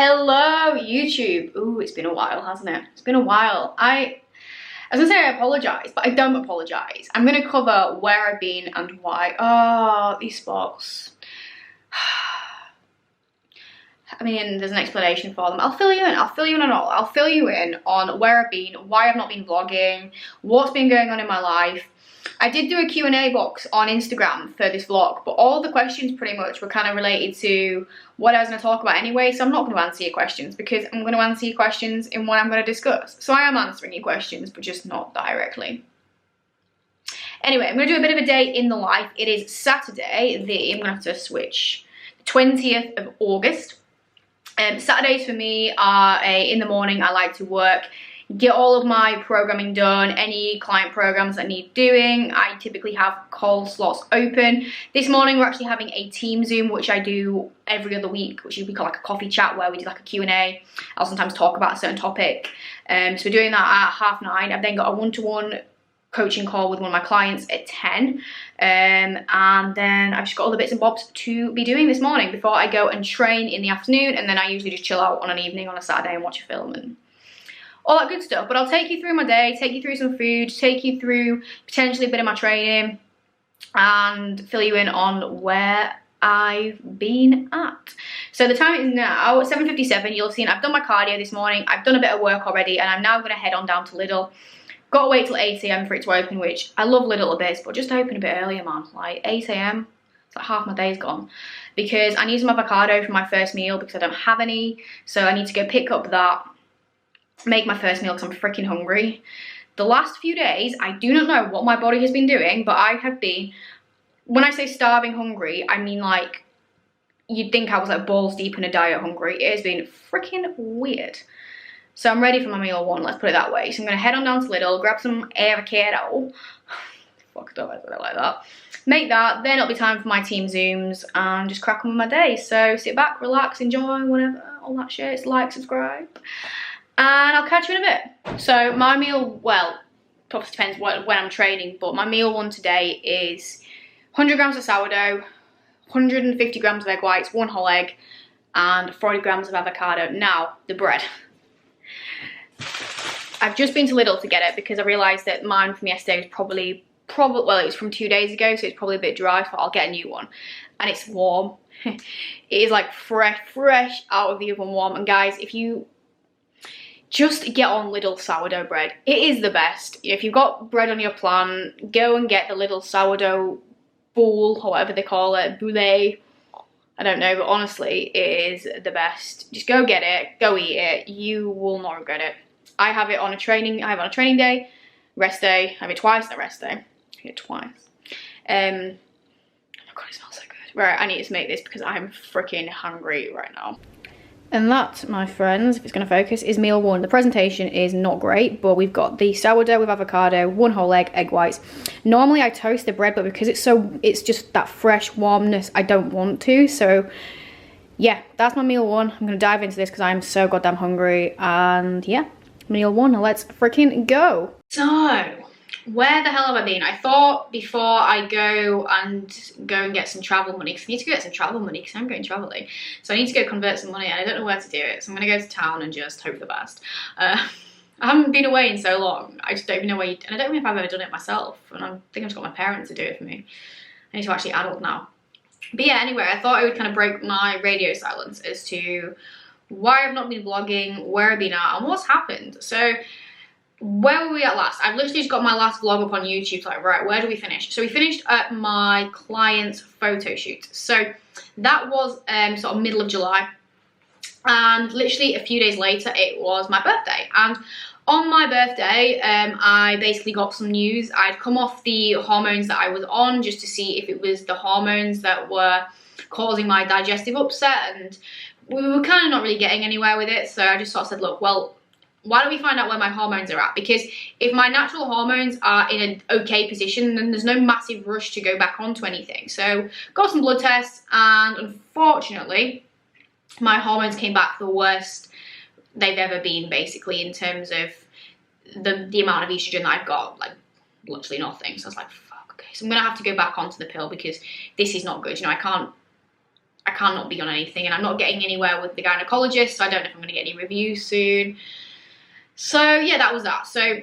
Hello, YouTube. Ooh, it's been a while, hasn't it? It's been a while. I was gonna say I apologise, but I don't apologise. I'm gonna cover where I've been and why. Oh, these spots. I mean, there's an explanation for them. I'll fill you in. I'll fill you in on all. I'll fill you in on where I've been, why I've not been vlogging, what's been going on in my life. I did do a Q&A box on Instagram for this vlog, but all the questions pretty much were kind of related to what I was going to talk about anyway, so I'm not going to answer your questions because I'm going to answer your questions in what I'm going to discuss. So I am answering your questions, but just not directly. Anyway, I'm going to do a bit of a day in the life. It is Saturday, I'm going to have to switch, 20th of August. Saturdays for me are in the morning. I like to work, get all of my programming done, any client programs that need doing. I typically have call slots open. This morning we're actually having a team Zoom, which I do every other week, which we call like a coffee chat where we do like a Q&A. I'll sometimes talk about a certain topic. So we're doing that at 9:30. I've then got a one-to-one coaching call with one of my clients at 10. And then I've just got all the bits and bobs to be doing this morning before I go and train in the afternoon. And then I usually just chill out on an evening on a Saturday and watch a film and all that good stuff. But I'll take you through my day, take you through some food, take you through potentially a bit of my training and fill you in on where I've been at. So the time is now 7:57. You'll have seen I've done my cardio this morning. I've done a bit of work already and I'm now going to head on down to Lidl. Got to wait till 8 AM for it to open, which I love Lidl a bit, but just open a bit earlier, man. Like 8 AM, it's like half my day's gone. Because I need some avocado for my first meal because I don't have any. So I need to go pick up that, make my first meal because I'm freaking hungry. The last few days, I do not know what my body has been doing, but I have been, when I say starving hungry, I mean like, you'd think I was like balls deep in a diet hungry. It has been freaking weird. So I'm ready for my meal one, let's put it that way. So I'm going to head on down to Lidl, grab some avocado. Fuck, I don't know like that. Make that, then it'll be time for my team Zooms and just crack on with my day. So sit back, relax, enjoy, whatever, all that shit. Like, subscribe. And I'll catch you in a bit. So my meal, well, obviously depends when I'm training, but my meal one today is 100 grams of sourdough, 150 grams of egg whites, 1 whole egg, and 40 grams of avocado. Now, the bread. I've just been to Lidl to get it because I realised that mine from yesterday was probably, well, it was from 2 days ago, so it's probably a bit dry, so I'll get a new one. And it's warm. It is like fresh out of the oven warm. And guys, if you just get on Lidl sourdough bread, it is the best. If you've got bread on your plan, go and get the Lidl sourdough boule, or whatever they call it, boule. I don't know, but honestly, it is the best. Just go get it, go eat it. You will not regret it. I have it on a training day, rest day. I have it twice, not rest day. I have it twice. Oh my god, it smells so good. Right, I need to make this because I'm freaking hungry right now. And that, my friends, if it's going to focus, is meal one. The presentation is not great, but we've got the sourdough with avocado, 1 whole egg, egg whites. Normally I toast the bread, but because it's just that fresh warmness, I don't want to. So yeah, that's my meal one. I'm going to dive into this because I'm so goddamn hungry. And yeah, meal one, let's freaking go. So, where the hell have I been? I thought before I go and get some travel money, because I need to go get some travel money because I'm going traveling. So I need to go convert some money and I don't know where to do it. So I'm going to go to town and just hope for the best. I haven't been away in so long. I just don't even know and I don't know if I've ever done it myself. And I think I've just got my parents to do it for me. I need to actually adult now. But yeah, anyway, I thought I would kind of break my radio silence as to why I've not been vlogging, where I've been at, and what's happened. So, where were we at last? I've literally just got my last vlog up on YouTube, like, right, where do we finish? So we finished at my client's photo shoot. So that was sort of middle of July. And literally a few days later, it was my birthday. And on my birthday, I basically got some news. I'd come off the hormones that I was on just to see if it was the hormones that were causing my digestive upset. And we were kind of not really getting anywhere with it. So I just sort of said, look, well, why don't we find out where my hormones are at? Because if my natural hormones are in an okay position, then there's no massive rush to go back onto anything. So got some blood tests and unfortunately, my hormones came back the worst they've ever been, basically, in terms of the amount of estrogen that I've got, like literally nothing. So I was like, fuck, okay. So I'm gonna have to go back onto the pill because this is not good. You know, I I cannot be on anything, and I'm not getting anywhere with the gynecologist, so I don't know if I'm going to get any reviews soon. So yeah, that was that. So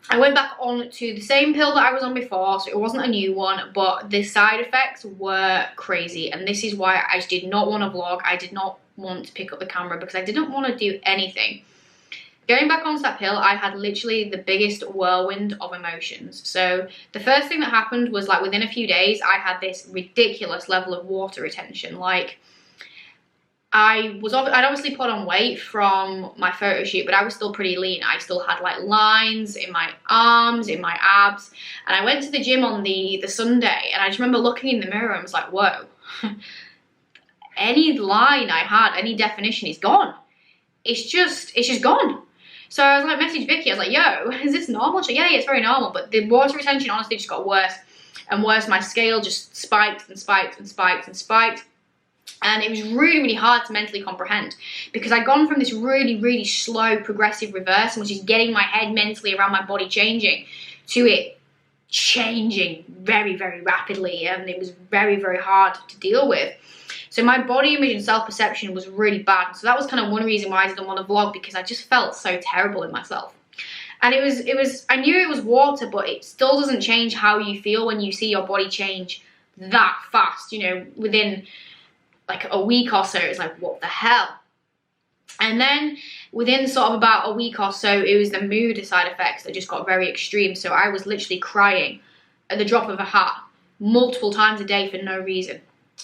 I went back on to the same pill that I was on before, so it wasn't a new one, but the side effects were crazy, and this is why I did not want to vlog. I did not want to pick up the camera because I didn't want to do anything. Going back onto that pill, I had literally the biggest whirlwind of emotions. So the first thing that happened was, like, within a few days, I had this ridiculous level of water retention. Like, I'd obviously put on weight from my photo shoot, but I was still pretty lean. I still had like lines in my arms, in my abs. And I went to the gym on the Sunday, and I just remember looking in the mirror and was like, whoa, any line I had, any definition is gone. It's just gone. So I was like, message Vicky, I was like, yo, is this normal? She's like, yeah, it's very normal. But the water retention honestly just got worse and worse. My scale just spiked and spiked and spiked and spiked. And it was really, really hard to mentally comprehend, because I'd gone from this really, really slow progressive reverse, and was just getting my head mentally around my body changing, to it changing very, very rapidly. And it was very, very hard to deal with. So my body image and self-perception was really bad. So that was kind of one reason why I didn't want to vlog, because I just felt so terrible in myself. And it was, I knew it was water, but it still doesn't change how you feel when you see your body change that fast, you know, within like a week or so. It's like, what the hell? And then within sort of about a week or so, it was the mood side effects that just got very extreme. So I was literally crying at the drop of a hat multiple times a day for no reason.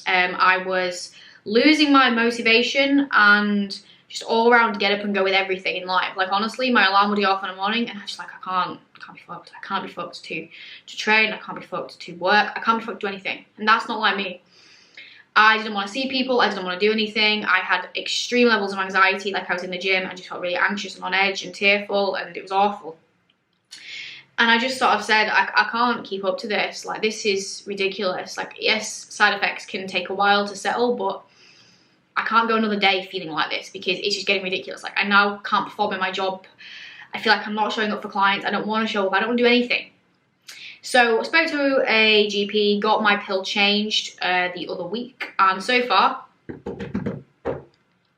I was losing my motivation and just all around get up and go with everything in life. Like, honestly, my alarm would go off in the morning, and I was just like, I can't be fucked. I can't be fucked to train. I can't be fucked to work. I can't be fucked to anything. And that's not like me. I didn't want to see people. I didn't want to do anything. I had extreme levels of anxiety. Like, I was in the gym, I just felt really anxious and on edge and tearful, and it was awful. And I just sort of said, I can't keep up to this. Like, this is ridiculous. Like, yes, side effects can take a while to settle, but I can't go another day feeling like this, because it's just getting ridiculous. Like, I now can't perform in my job. I feel like I'm not showing up for clients. I don't want to show up. I don't want to do anything. So I spoke to a GP, got my pill changed the other week, and so far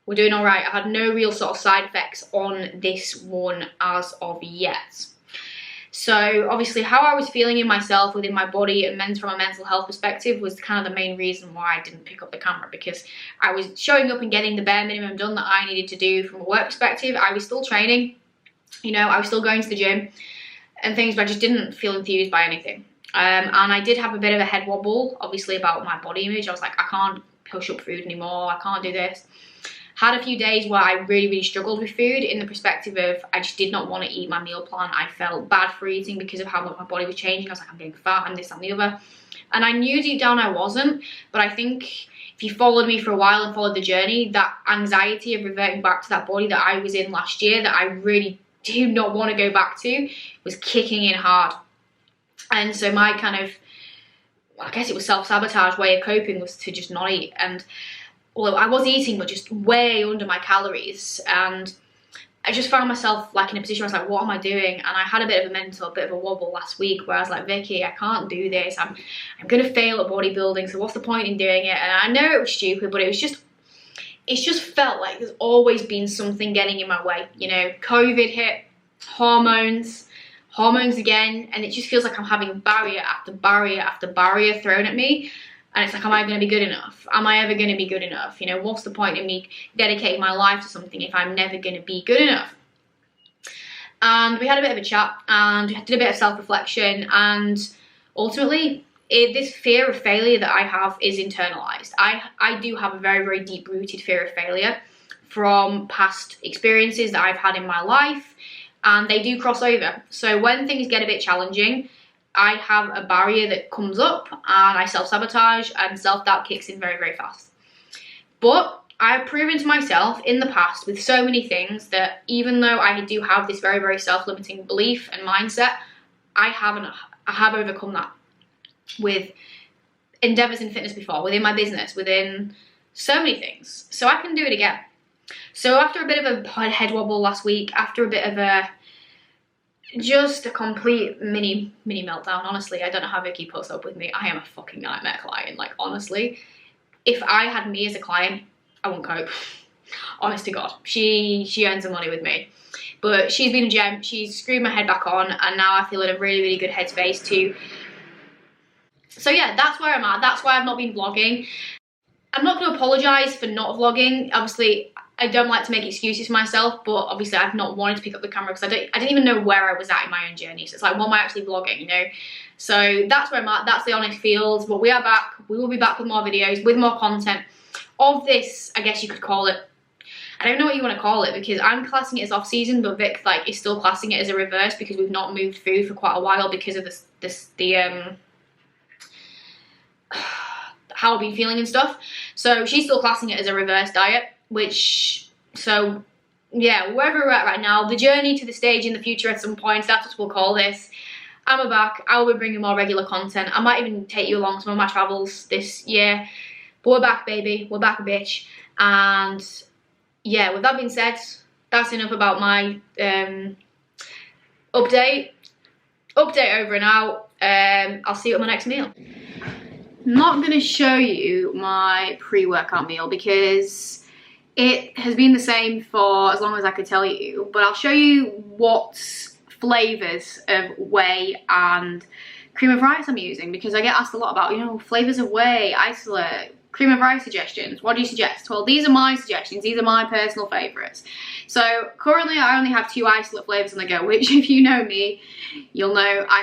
we're doing all right. I had no real sort of side effects on this one as of yet. So obviously how I was feeling in myself, within my body, and from a mental health perspective, was kind of the main reason why I didn't pick up the camera, because I was showing up and getting the bare minimum done that I needed to do from a work perspective. I was still training, you know, I was still going to the gym and things, but I just didn't feel enthused by anything. And I did have a bit of a head wobble, obviously, about my body image. I was like, I can't push up food anymore. I can't do this. Had a few days where I really, really struggled with food, in the perspective of I just did not want to eat my meal plan. I felt bad for eating because of how much my body was changing. I was like, I'm getting fat, I'm this, that, and the other. And I knew deep down I wasn't, but I think if you followed me for a while and followed the journey, that anxiety of reverting back to that body that I was in last year, that I really do not want to go back to, was kicking in hard. And so my kind of, I guess it was self-sabotage way of coping, was to just not eat. And although I was eating, but just way under my calories, and I just found myself like in a position where I was like, what am I doing? And I had a bit of a wobble last week, where I was like, Vicky, I can't do this. I'm gonna fail at bodybuilding, so what's the point in doing it? And I know it was stupid, but it just felt like there's always been something getting in my way. You know, COVID hit, hormones again, and it just feels like I'm having barrier after barrier after barrier thrown at me. And it's like, am I going to be good enough? Am I ever going to be good enough? You know, what's the point in me dedicating my life to something if I'm never going to be good enough? And we had a bit of a chat, and we did a bit of self-reflection, and ultimately, this fear of failure that I have is internalized. I do have a very, very deep-rooted fear of failure from past experiences that I've had in my life, and they do cross over. So when things get a bit challenging, I have a barrier that comes up, and I self-sabotage, and self-doubt kicks in very, very fast. But I've proven to myself in the past with so many things that even though I do have this very, very self-limiting belief and mindset, I have overcome that with endeavors in fitness before, within my business, within so many things. So I can do it again. So after a bit of a head wobble last week, after a bit of just a complete mini meltdown, honestly, I don't know how Vicky puts up with me. I am a fucking nightmare client, like, honestly. if I had me as a client, I wouldn't cope. Honest to God, she earns some money with me. But she's been a gem. She's screwed my head back on, and now I feel in a really, really good headspace too. So yeah, that's where I'm at. That's why I've not been vlogging. I'm not going to apologise for not vlogging. Obviously, I don't like to make excuses for myself, but obviously I've not wanted to pick up the camera because I didn't even know where I was at in my own journey. So it's like, what am I actually vlogging, you know? So that's where I'm at. That's the honest feels. But we are back. We will be back with more videos, with more content of this, I guess you could call it. I don't know what you want to call it because I'm classing it as off season, but Vic like is still classing it as a reverse because we've not moved food for quite a while because of how I've been feeling and stuff. So she's still classing it as a reverse diet, which, so yeah, wherever we're at right now, the journey to the stage in the future at some point, that's what we'll call this. I'm back. I will be bringing more regular content. I might even take you along some of my travels this year. But we're back, baby. We're back, bitch. And yeah, with that being said, that's enough about my update over and out. I'll see you at my next meal. I'm not going to show you my pre-workout meal because it has been the same for as long as I could tell you, but I'll show you what flavours of whey and cream of rice I'm using because I get asked a lot about, you know, flavours of whey, isolate, cream of rice suggestions. What do you suggest? Well, these are my suggestions. These are my personal favourites. So currently I only have 2 isolate flavours on the go, which if you know me, you'll know I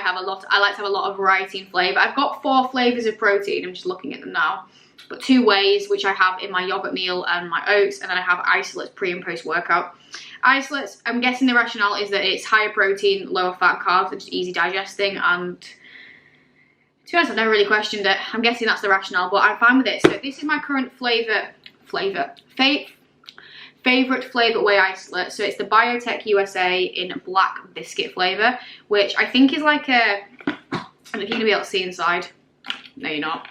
like to have a lot of variety in flavour. I've got 4 flavours of protein. I'm just looking at them now. But 2 wheys, which I have in my yogurt meal and my oats, and then I have isolates pre and post workout. Isolates, I'm guessing the rationale is that it's higher protein, lower fat carbs, and just easy digesting, and to be honest, I've never really questioned it. I'm guessing that's the rationale, but I'm fine with it. So this is my current favourite flavour whey isolate. So it's the Biotech USA in black biscuit flavour, which I think is like a, I don't know if you're going to be able to see inside. No, you're not.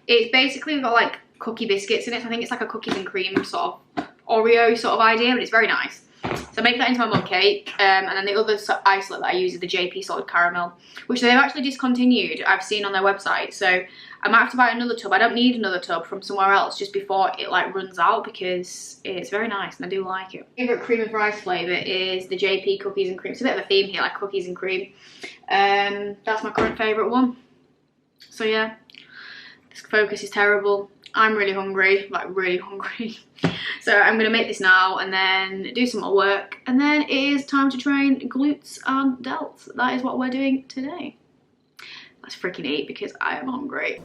It's basically got like cookie biscuits in it. So I think it's like a cookies and cream sort of Oreo sort of idea, but it's very nice. So I make that into my mug cake, and then the other isolate that I use is the JP Solid Caramel, which they've actually discontinued, I've seen on their website. So I might have to buy another tub. I don't need another tub from somewhere else just before it like runs out because it's very nice and I do like it. My favourite cream of rice flavour is the JP Cookies and Cream. It's a bit of a theme here, like cookies and cream. That's my current favourite one. So yeah, this focus is terrible. I'm really hungry, like really hungry. So I'm gonna make this now and then do some more work. And then it is time to train glutes and delts. That is what we're doing today. Let's freaking eat because I am hungry.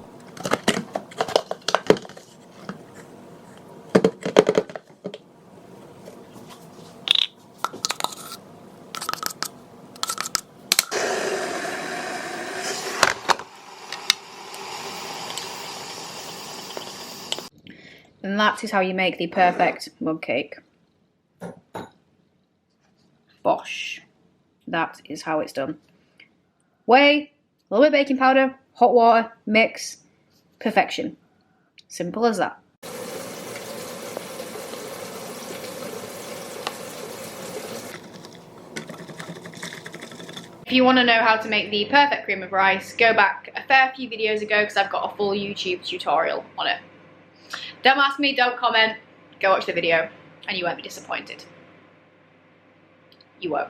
And that is how you make the perfect mug cake. Bosh. That is how it's done. Whey, a little bit of baking powder, hot water, mix, perfection. Simple as that. If you want to know how to make the perfect cream of rice, go back a fair few videos ago because I've got a full YouTube tutorial on it. Don't ask me, don't comment, go watch the video and you won't be disappointed. You won't.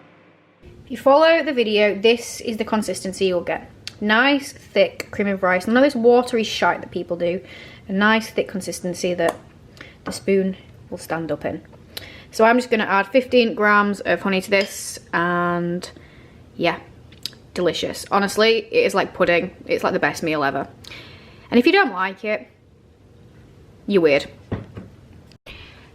If you follow the video, this is the consistency you'll get. Nice, thick cream of rice. None of this watery shite that people do. A nice, thick consistency that the spoon will stand up in. So I'm just going to add 15 grams of honey to this and yeah, delicious. Honestly, it is like pudding. It's like the best meal ever. And if you don't like it, you're weird.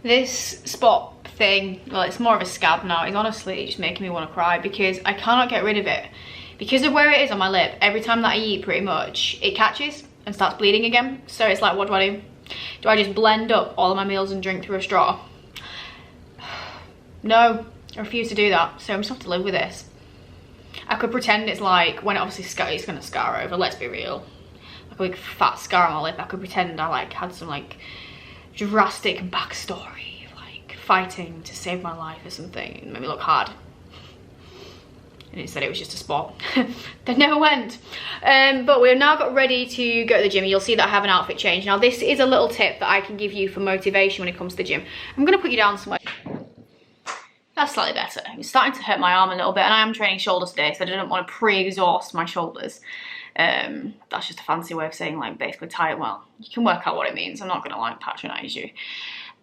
This spot thing, well, it's more of a scab now. It's honestly just making me want to cry because I cannot get rid of it. Because of where it is on my lip, every time that I eat pretty much, it catches and starts bleeding again. So it's like, what do I do? Do I just blend up all of my meals and drink through a straw? No, I refuse to do that. So I'm just have to live with this. I could pretend it's like, when it obviously it's going to scar over, let's be real. Like a big fat scar on my lip. I could pretend I like had some like drastic backstory, like fighting to save my life or something. It made me look hard. and it said it was just a spot. Then never went. But we've now got ready to go to the gym. You'll see that I have an outfit change. Now this is a little tip that I can give you for motivation when it comes to the gym. I'm gonna put you down somewhere. That's slightly better. It's starting to hurt my arm a little bit, and I am training shoulders today, so I didn't want to pre-exhaust my shoulders. That's just a fancy way of saying like basically tired. Well, you can work out what it means. I'm not gonna like patronize you.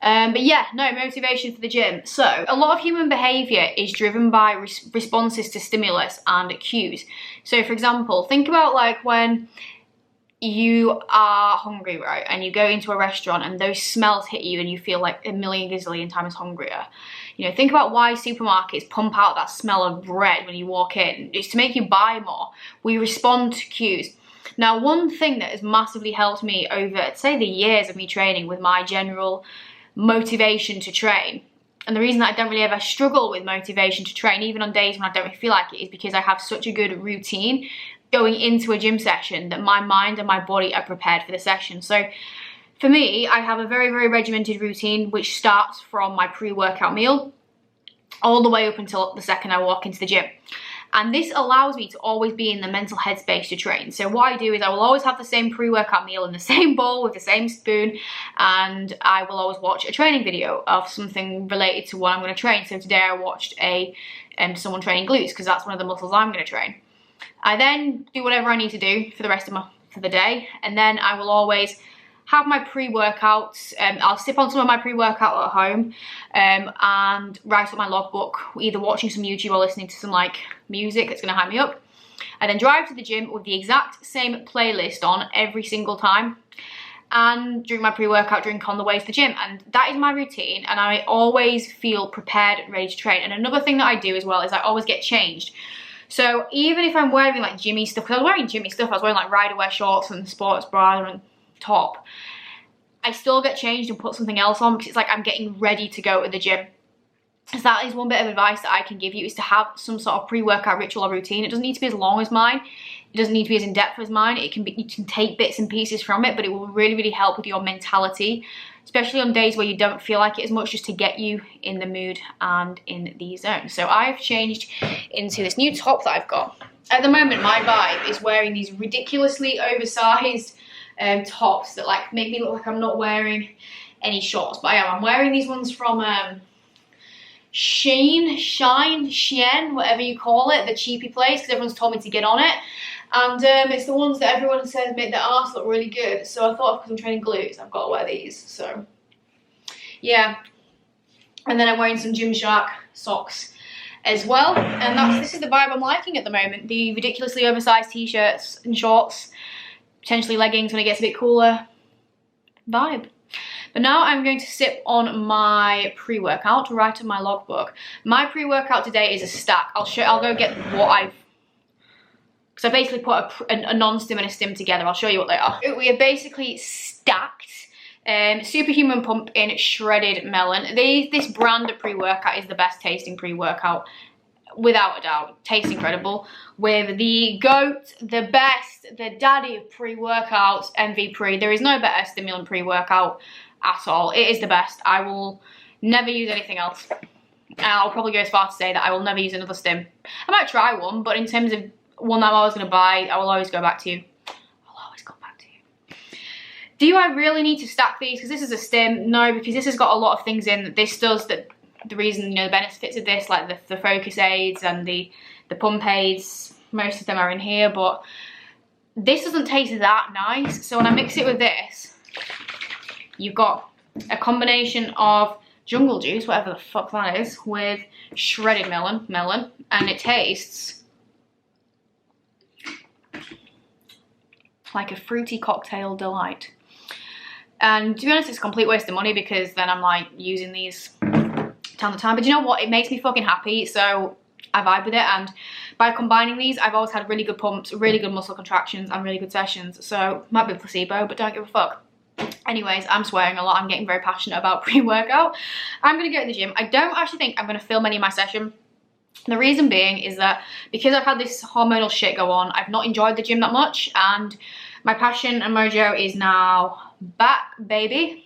But yeah, no, motivation for the gym. So a lot of human behavior is driven by responses to stimulus and cues. So for example, think about like when you are hungry, right? And you go into a restaurant and those smells hit you and you feel like a million gazillion times hungrier. You know, think about why supermarkets pump out that smell of bread when you walk in. It's to make you buy more. We respond to cues. Now, one thing that has massively helped me over, say, the years of me training with my general motivation to train, and the reason that I don't really ever struggle with motivation to train, even on days when I don't really feel like it, is because I have such a good routine going into a gym session that my mind and my body are prepared for the session. So for me, I have a very, very regimented routine which starts from my pre-workout meal all the way up until the second I walk into the gym. And this allows me to always be in the mental headspace to train. So what I do is I will always have the same pre-workout meal in the same bowl with the same spoon, and I will always watch a training video of something related to what I'm going to train. So today I watched someone training glutes because that's one of the muscles I'm going to train. I then do whatever I need to do for the rest of the day, and then I will always have my pre-workouts. I'll sip on some of my pre-workout at home and write up my logbook, either watching some YouTube or listening to some like music that's gonna hype me up. I then drive to the gym with the exact same playlist on every single time, and drink my pre-workout drink on the way to the gym. And that is my routine, and I always feel prepared and ready to train. And another thing that I do as well is I always get changed. So even if I'm wearing like Jimmy stuff, because I was wearing Jimmy stuff, I was wearing like rider wear shorts and sports bra and top, I still get changed and put something else on because it's like I'm getting ready to go to the gym. So that is one bit of advice that I can give you, is to have some sort of pre-workout ritual or routine. It doesn't need to be as long as mine. It doesn't need to be as in-depth as mine. It can be, you can take bits and pieces from it, but it will really, really help with your mentality, especially on days where you don't feel like it as much, just to get you in the mood and in the zone. So I've changed into this new top that I've got. At the moment, my vibe is wearing these ridiculously oversized tops that like make me look like I'm not wearing any shorts, but I am. I'm wearing these ones from Shine, whatever you call it, the cheapy place, because everyone's told me to get on it. And it's the ones that everyone says make their arse look really good. So I thought, because I'm training glutes, I've got to wear these. So yeah. And then I'm wearing some Gymshark socks as well. And this is the vibe I'm liking at the moment. The ridiculously oversized t-shirts and shorts, potentially leggings when it gets a bit cooler vibe. But now I'm going to sip on my pre-workout to write on my logbook. My pre-workout today is a stack. I'll go get what I've, because I basically put a non-stim and a stim together. I'll show you what they are. We are basically stacked Superhuman Pump in shredded melon. This brand of pre-workout is the best tasting pre-workout, without a doubt. Tastes incredible. With the GOAT, the best, the daddy of pre-workouts, MVP. There is no better stimulant pre-workout at all. It is the best. I will never use anything else. I'll probably go as far to say that I will never use another stim. I might try one, but in terms of one that I'm always going to buy, I will always go back to you. I'll always go back to you. Do I really need to stack these? Because this is a stim. No, because this has got a lot of things in that this does. That the reason, you know, the benefits of this, like the focus aids and the pump aids, most of them are in here, but this doesn't taste that nice. So when I mix it with this, you've got a combination of jungle juice, whatever the fuck that is, with shredded melon, and it tastes like a fruity cocktail delight. And to be honest, it's a complete waste of money, because then I'm like using these time to time. But you know what? It makes me fucking happy, so I vibe with it. And by combining these, I've always had really good pumps, really good muscle contractions, and really good sessions. So might be a placebo, but don't give a fuck. Anyways, I'm swearing a lot. I'm getting very passionate about pre-workout. I'm gonna go to the gym. I don't actually think I'm gonna film any of my session. The reason being is that because I've had this hormonal shit go on, I've not enjoyed the gym that much, and my passion and mojo is now back, baby.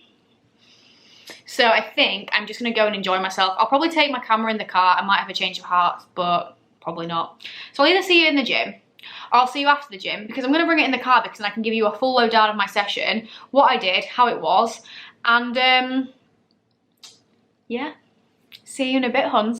So I think I'm just gonna go and enjoy myself. I'll probably take my camera in the car. I might have a change of heart, but Probably not. So I'll either see you in the gym, or I'll see you after the gym, because I'm going to bring it in the car, because then I can give you a full lowdown of my session, what I did, how it was, and yeah, see you in a bit, huns.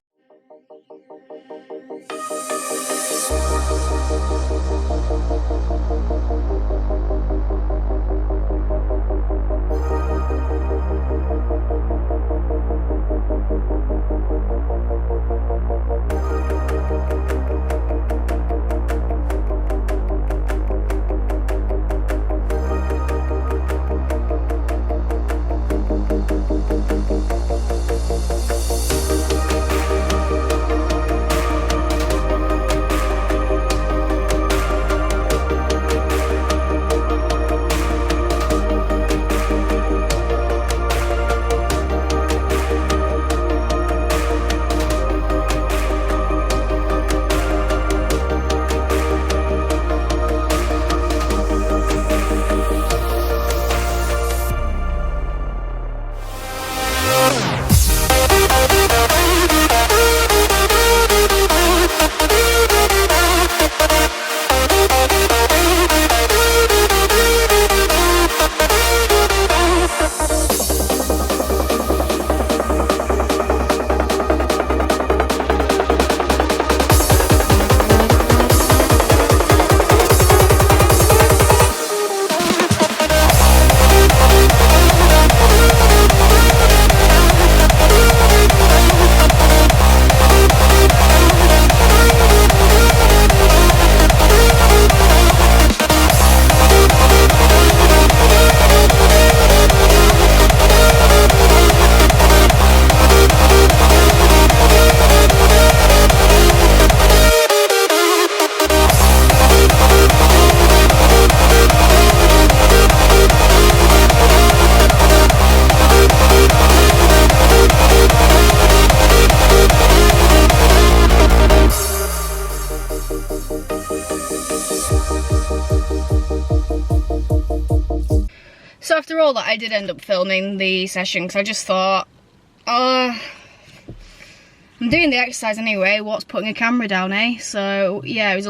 So after all that, I did end up filming the session, because I just thought, I'm doing the exercise anyway, what's putting a camera down, eh? So yeah, it was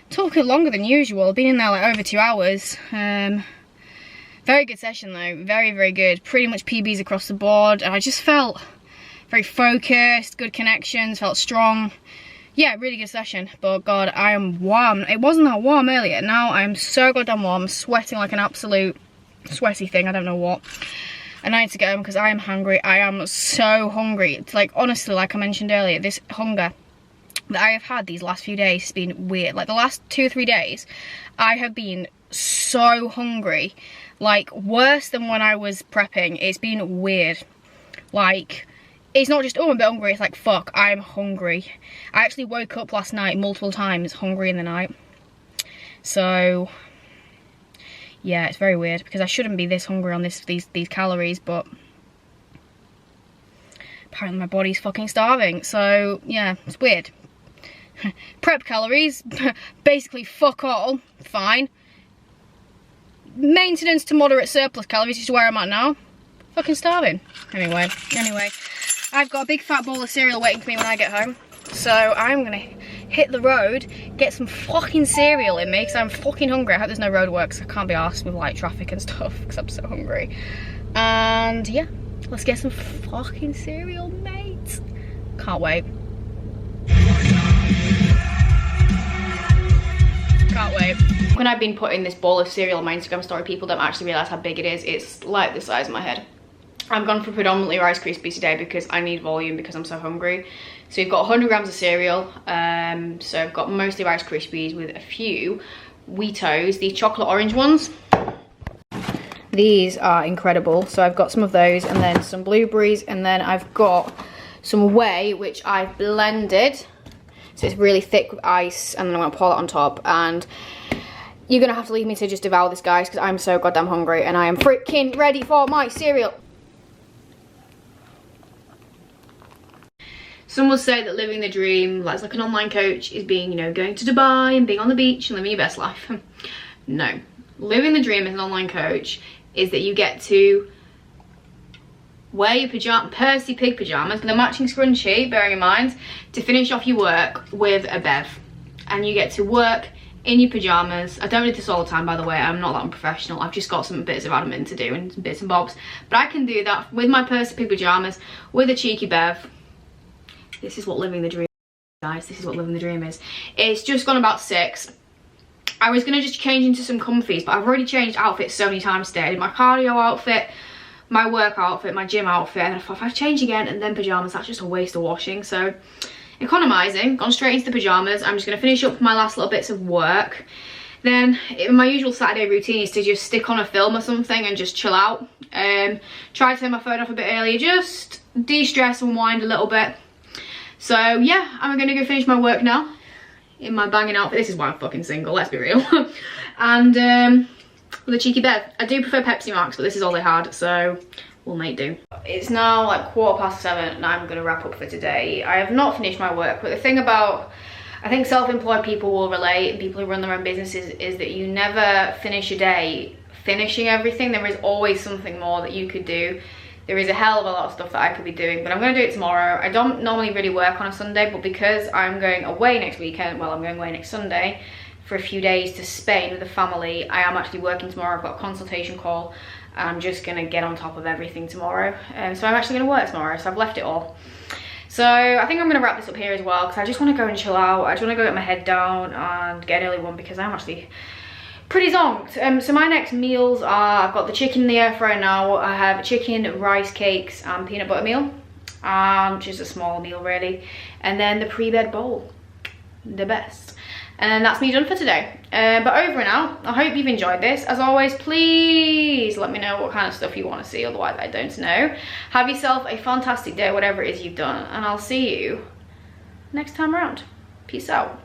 took longer than usual. I've been in there like over 2 hours. Very good session though, very, very good. Pretty much PBs across the board. I just felt very focused, good connections, felt strong. Yeah, really good session, but God, I am warm. It wasn't that warm earlier. Now I'm so goddamn warm. I'm sweating like an absolute sweaty thing, I don't know what. And I need to get home because I am hungry. I am so hungry. It's like, honestly, like I mentioned earlier, this hunger that I have had these last few days has been weird. Like the last 2 or 3 days, I have been so hungry. Like worse than when I was prepping. It's been weird. Like, it's not just, oh, I'm a bit hungry. It's like, fuck, I'm hungry. I actually woke up last night multiple times hungry in the night. So yeah, it's very weird because I shouldn't be this hungry on these calories, but apparently my body's fucking starving. So yeah, it's weird. Prep calories, basically fuck all, fine. Maintenance to moderate surplus calories is where I'm at now. Fucking starving. Anyway, I've got a big fat bowl of cereal waiting for me when I get home. So I'm gonna hit the road, get some fucking cereal in me because I'm fucking hungry. I hope there's no road works. I can't be arsed with like traffic and stuff because I'm so hungry. And yeah, let's get some fucking cereal, mate. Can't wait. Can't wait. When I've been putting this bowl of cereal on my Instagram story, people don't actually realise how big it is. It's like the size of my head. I've gone for predominantly Rice Krispies today because I need volume because I'm so hungry. So we've got 100 grams of cereal. So I've got mostly Rice Krispies with a few Wheatos, these chocolate orange ones. These are incredible. So I've got some of those and then some blueberries, and then I've got some whey which I've blended. So it's really thick with ice, and then I'm gonna pour it on top. And you're gonna have to leave me to just devour this, guys, because I'm so goddamn hungry and I am freaking ready for my cereal. Some will say that living the dream, like an online coach, is being, you know, going to Dubai and being on the beach and living your best life. No. Living the dream as an online coach is that you get to wear your Percy Pig pyjamas with a matching scrunchie, bearing in mind, to finish off your work with a bev. And you get to work in your pyjamas. I don't do this all the time, by the way. I'm not that unprofessional. I've just got some bits of admin to do and some bits and bobs. But I can do that with my Percy Pig pyjamas, with a cheeky bev. This is what living the dream is, guys. This is what living the dream is. It's just gone about 6. I was going to just change into some comfies, but I've already changed outfits so many times today. I did my cardio outfit, my work outfit, my gym outfit, and I thought if I change again and then pyjamas, that's just a waste of washing. So economising, gone straight into the pyjamas. I'm just going to finish up my last little bits of work. Then my usual Saturday routine is to just stick on a film or something and just chill out. Try to turn my phone off a bit earlier, just de-stress and wind a little bit. So yeah, I'm going to go finish my work now in my banging outfit. This is why I'm fucking single, let's be real. And with a cheeky bev. I do prefer Pepsi Max, but this is all they had, so we'll make do. It's now like 7:15 and I'm going to wrap up for today. I have not finished my work, but the thing about, I think self-employed people will relate, and people who run their own businesses, is that you never finish a day finishing everything. There is always something more that you could do. There is a hell of a lot of stuff that I could be doing, but I'm going to do it tomorrow. I don't normally really work on a Sunday, but because I'm going away next weekend, well, I'm going away next Sunday for a few days to Spain with the family, I am actually working tomorrow. I've got a consultation call. I'm just going to get on top of everything tomorrow. So I'm actually going to work tomorrow, so I've left it all. So I think I'm going to wrap this up here as well, because I just want to go and chill out. I just want to go get my head down and get an early one, because I'm actually pretty zonked. So my next meals are, I've got the chicken in the air fryer now. I have chicken, rice cakes and peanut butter meal, which is a small meal really. And then the pre-bed bowl, the best. And that's me done for today. But over and out. I hope you've enjoyed this. As always, please let me know what kind of stuff you want to see, otherwise I don't know. Have yourself a fantastic day, whatever it is you've done, and I'll see you next time around. Peace out.